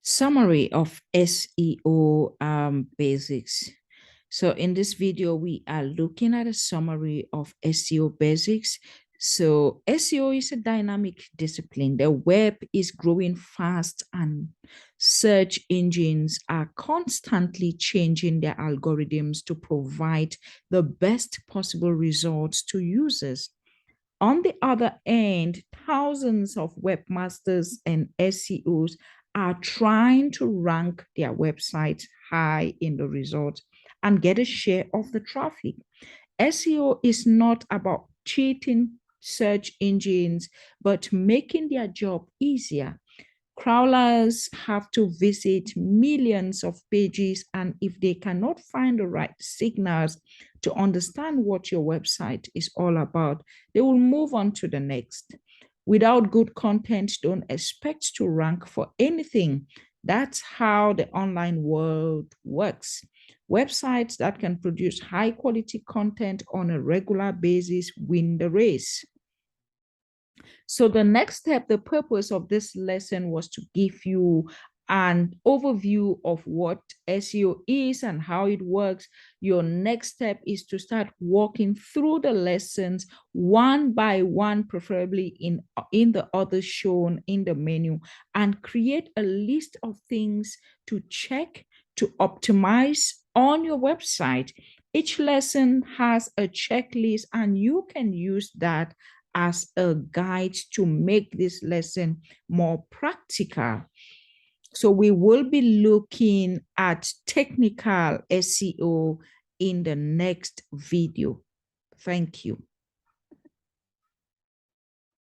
Summary of SEO basics. So in this video, we are looking at a summary of SEO basics. So SEO is a dynamic discipline. The web is growing fast and search engines are constantly changing their algorithms to provide the best possible results to users. On the other end, thousands of webmasters and SEOs are trying to rank their websites high in the results and get a share of the traffic. SEO is not about cheating search engines, but making their job easier. Crawlers have to visit millions of pages, and if they cannot find the right signals to understand what your website is all about, they will move on to the next. Without good content, don't expect to rank for anything. That's how the online world works. Websites that can produce high quality content on a regular basis win the race. So the next step, the purpose of this lesson was to give you an overview of what SEO is and how it works. Your next step is to start walking through the lessons one by one, preferably in the order shown in the menu, and create a list of things to check to optimize on your website. Each lesson has a checklist, and you can use that as a guide to make this lesson more practical. So we will be looking at technical SEO in the next video. Thank you.